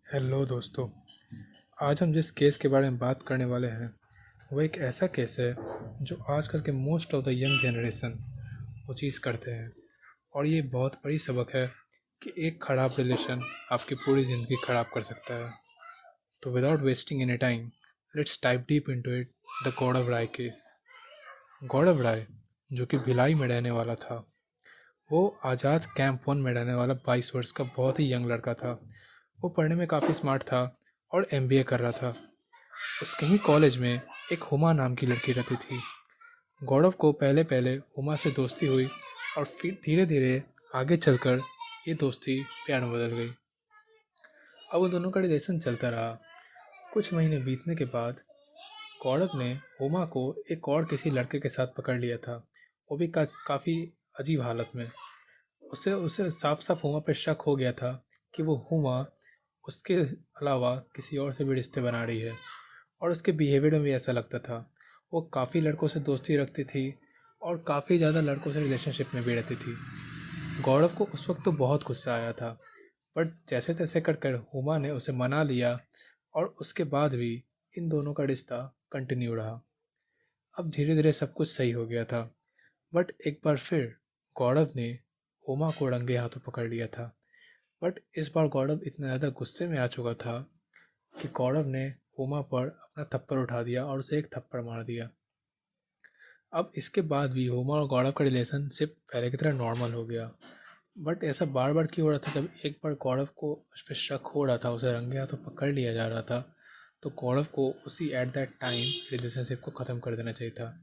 Hello दोस्तों। आज हम जिस केस के बारे में बात करने वाले हैं वो एक ऐसा केस है जो आजकल के most of the young generation वो चीज़ करते हैं। और ये बहुत बड़ी सबक है कि एक ख़राब रिलेशन आपकी पूरी ज़िंदगी ख़राब कर सकता है। तो without wasting any time, let's dive deep into it. The Gaurav Rai case. Gaurav Rai, जो कि भिलाई में रहने वाला था, वो आज़ाद कैंप 1 में रहने वाला 22 वर्ष का बहुत ही यंग लड़का था। वो पढ़ने में काफ़ी स्मार्ट था और एमबीए कर रहा था। उसके ही कॉलेज में एक हुमा नाम की लड़की रहती थी। गौरव को पहले पहले हुमा से दोस्ती हुई और फिर धीरे धीरे आगे चलकर ये दोस्ती प्यार में बदल गई। अब उन दोनों का रिलेशन चलता रहा। कुछ महीने बीतने के बाद गौरव ने हुमा को एक और किसी लड़के के साथ पकड़ लिया था, वो भी काफ़ी अजीब हालत में। उसे उसे साफ साफ हुमा पे शक हो गया था कि वो हुमा उसके अलावा किसी और से भी रिश्ते बना रही है। और उसके बिहेवियर में भी ऐसा लगता था। वो काफ़ी लड़कों से दोस्ती रखती थी और काफ़ी ज़्यादा लड़कों से रिलेशनशिप में भी रहती थी। गौरव को उस वक्त तो बहुत गुस्सा आया था, बट जैसे तैसे कर कर हुमा ने उसे मना लिया और उसके बाद भी इन दोनों का रिश्ता कंटिन्यू रहा। अब धीरे धीरे सब कुछ सही हो गया था, बट एक बार फिर गौरव ने हुमा को रंगे हाथों पकड़ लिया था। बट इस बार गौरव इतना ज़्यादा गुस्से में आ चुका था कि गौरव ने हुमा पर अपना थप्पड़ उठा दिया और उसे एक थप्पड़ मार दिया। अब इसके बाद भी हुमा और गौरव का रिलेशन सिर्फ पहले की तरह नॉर्मल हो गया। बट ऐसा बार बार क्यों हो रहा था? जब एक बार गौरव को उस पर शक हो रहा था, उसे रंगे हाथों पकड़ लिया जा रहा था, तो गौरव को उसी एट दैट टाइम रिलेशनशिप को ख़त्म कर देना चाहिए था।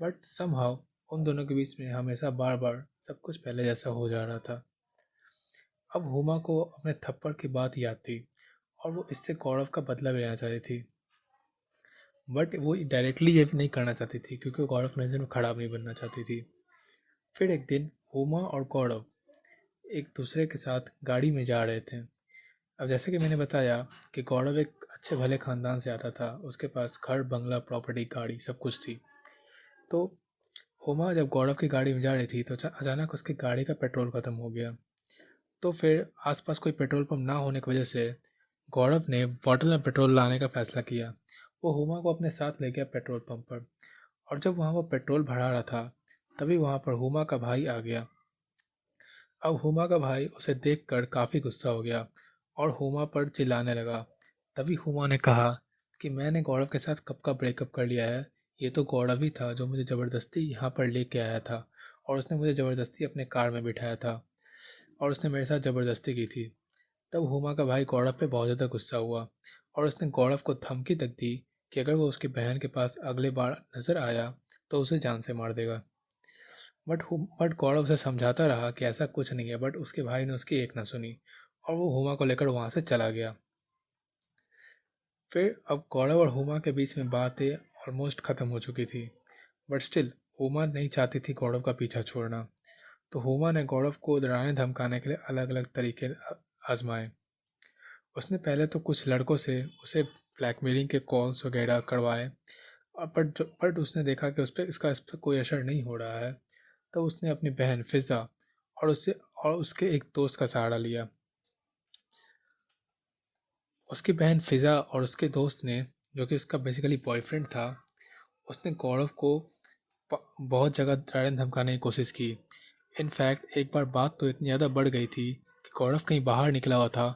बट समहाउ उन दोनों के बीच में हमेशा बार बार सब कुछ पहले जैसा हो जा रहा था। अब हुमा को अपने थप्पड़ की बात याद थी और वो इससे गौरव का बदला भी लेना चाहती थी। बट वो डायरेक्टली ये नहीं करना चाहती थी क्योंकि गौरव की नज़र में खराब नहीं बनना चाहती थी। फिर एक दिन हुमा और गौरव एक दूसरे के साथ गाड़ी में जा रहे थे। अब जैसे कि मैंने बताया कि गौरव एक अच्छे भले ख़ानदान से आता था, उसके पास घर, बंगला, प्रॉपर्टी, गाड़ी सब कुछ थी। तो हुमा जब गौरव की गाड़ी में जा रही थी तो अचानक उसकी गाड़ी का पेट्रोल ख़त्म हो गया। तो फिर आसपास कोई पेट्रोल पंप ना होने की वजह से गौरव ने बॉटल में पेट्रोल लाने का फैसला किया। वो हुमा को अपने साथ ले गया पेट्रोल पंप पर, और जब वहाँ वो पेट्रोल भरा रहा था तभी वहाँ पर हुमा का भाई आ गया। अब हुमा का भाई उसे देखकर काफ़ी गुस्सा हो गया और हुमा पर चिल्लाने लगा। तभी हुमा ने कहा कि मैंने गौरव के साथ कब का ब्रेकअप कर लिया है, ये तो गौरव ही था जो मुझे ज़बरदस्ती यहाँ पर लेके आया था और उसने मुझे ज़बरदस्ती अपने कार में बिठाया था और उसने मेरे साथ ज़बरदस्ती की थी। तब हुमा का भाई गौरव पे बहुत ज़्यादा गुस्सा हुआ और उसने गौरव को धमकी तक दी कि अगर वो उसकी बहन के पास अगले बार नज़र आया तो उसे जान से मार देगा। बट गौरव उसे समझाता रहा कि ऐसा कुछ नहीं है, बट उसके भाई ने उसकी एक ना सुनी और वो हुमा को लेकर वहाँ से चला गया। फिर अब गौरव और हुमा के बीच में बातें ऑलमोस्ट ख़त्म हो चुकी थी, बट स्टिल हुमा नहीं चाहती थी गौरव का पीछा छोड़ना। तो हुमा ने गौरव को डराने धमकाने के लिए अलग अलग तरीके आजमाए। उसने पहले तो कुछ लड़कों से उसे ब्लैकमेलिंग के कॉल्स वगैरह करवाए, और बट उसने देखा कि इस पर कोई असर नहीं हो रहा है। तो उसने अपनी बहन फ़िज़ा और उसके एक दोस्त का सहारा लिया। उसकी बहन फ़िज़ा और उसके दोस्त ने, जो कि उसका बेसिकली बॉयफ्रेंड था, उसने गौरव को बहुत जगह डराने धमकाने की कोशिश की। इनफैक्ट एक बार बात तो इतनी ज़्यादा बढ़ गई थी कि गौरव कहीं बाहर निकला हुआ था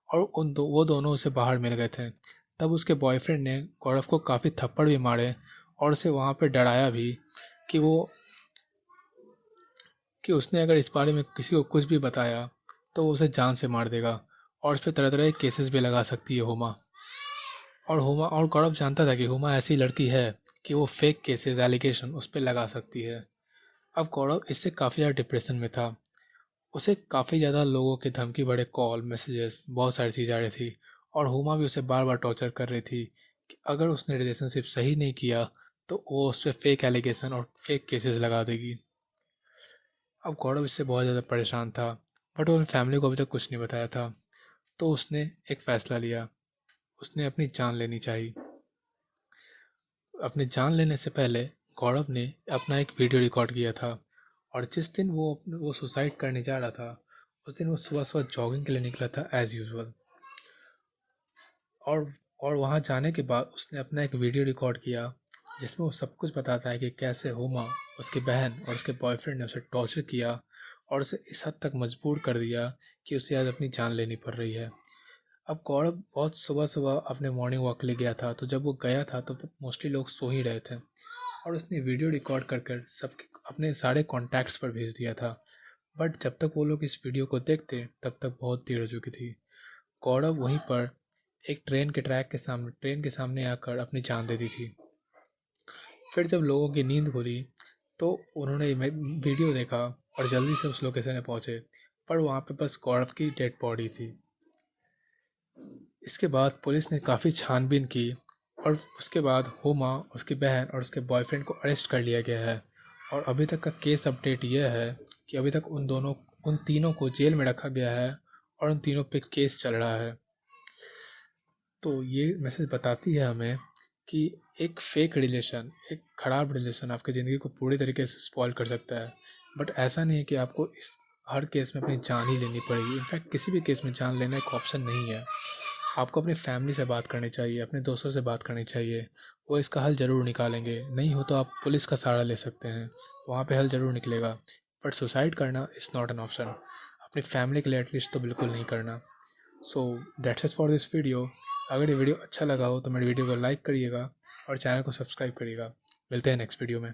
और वो दोनों उसे बाहर मिल गए थे। तब उसके बॉयफ्रेंड ने गौरव को काफ़ी थप्पड़ भी मारे और उसे वहाँ पे डराया भी कि उसने अगर इस बारे में किसी को कुछ भी बताया तो वो उसे जान से मार देगा और उस पर तरह तरह के केसेस भी लगा सकती है हुमा। और गौरव जानता था कि हुमा ऐसी लड़की है कि वो फेक केसेस, एलिगेशन उस पर लगा सकती है। अब गौरव इससे काफ़ी ज़्यादा डिप्रेशन में था। उसे काफ़ी ज़्यादा लोगों के धमकी भरे कॉल, मैसेजेस, बहुत सारी चीज़ें आ रही थी और हुमा भी उसे बार बार टॉर्चर कर रही थी कि अगर उसने रिलेशनशिप सही नहीं किया तो वो उस पर फेक एलिगेशन और फेक केसेस लगा देगी। अब गौरव इससे बहुत ज़्यादा परेशान था, बट वो अपनी फैमिली को अभी तक कुछ नहीं बताया था। तो उसने एक फ़ैसला लिया, उसने अपनी जान लेनी चाहिए। अपनी जान लेने से पहले गौरव ने अपना एक वीडियो रिकॉर्ड किया था, और जिस दिन वो सुसाइड करने जा रहा था उस दिन वो सुबह सुबह जॉगिंग के लिए निकला था एज़ यूजुअल। और और वहाँ जाने के बाद उसने अपना एक वीडियो रिकॉर्ड किया जिसमें वो सब कुछ बताता है कि कैसे हुमा, उसकी बहन और उसके बॉयफ्रेंड ने उसे टॉर्चर किया और उसे इस हद तक मजबूर कर दिया कि उसे आज अपनी जान लेनी पड़ रही है। अब गौरव बहुत सुबह सुबह अपने मॉर्निंग वॉक के लिए गया था, तो जब वो गया था तो मोस्टली लोग सो ही रहे थे और उसने वीडियो रिकॉर्ड कर कर सबके अपने सारे कॉन्टैक्ट्स पर भेज दिया था। बट जब तक वो लोग इस वीडियो को देखते तब तक बहुत देर हो चुकी थी। गौरव वहीं पर एक ट्रेन के सामने आकर अपनी जान दे दी थी। फिर जब लोगों की नींद खुली तो उन्होंने वीडियो देखा और जल्दी से उस लोकेशन में पहुंचे, पर वहाँ पे बस गौरव की डेड बॉडी थी। इसके बाद पुलिस ने काफ़ी छानबीन की और उसके बाद हुमा, उसकी बहन और उसके बॉयफ्रेंड को अरेस्ट कर लिया गया है। और अभी तक का केस अपडेट यह है कि अभी तक उन तीनों को जेल में रखा गया है और उन तीनों पे केस चल रहा है। तो ये मैसेज बताती है हमें कि एक फेक रिलेशन, एक ख़राब रिलेशन आपकी ज़िंदगी को पूरी तरीके से स्पॉइल कर सकता है। बट ऐसा नहीं है कि आपको इस हर केस में अपनी जान ही लेनी पड़ेगी। इनफैक्ट किसी भी केस में जान लेना एक ऑप्शन नहीं है। आपको अपनी फैमिली से बात करनी चाहिए, अपने दोस्तों से बात करनी चाहिए, वो इसका हल ज़रूर निकालेंगे। नहीं हो तो आप पुलिस का सहारा ले सकते हैं, वहाँ पे हल ज़रूर निकलेगा। बट सुसाइड करना इज़ नॉट एन ऑप्शन। अपनी फैमिली के लिए एटलीस्ट तो बिल्कुल नहीं करना। So that's it for this video. अगर ये वीडियो अच्छा लगा हो तो मेरी वीडियो को लाइक करिएगा और चैनल को सब्सक्राइब करिएगा। मिलते हैं नेक्स्ट वीडियो में।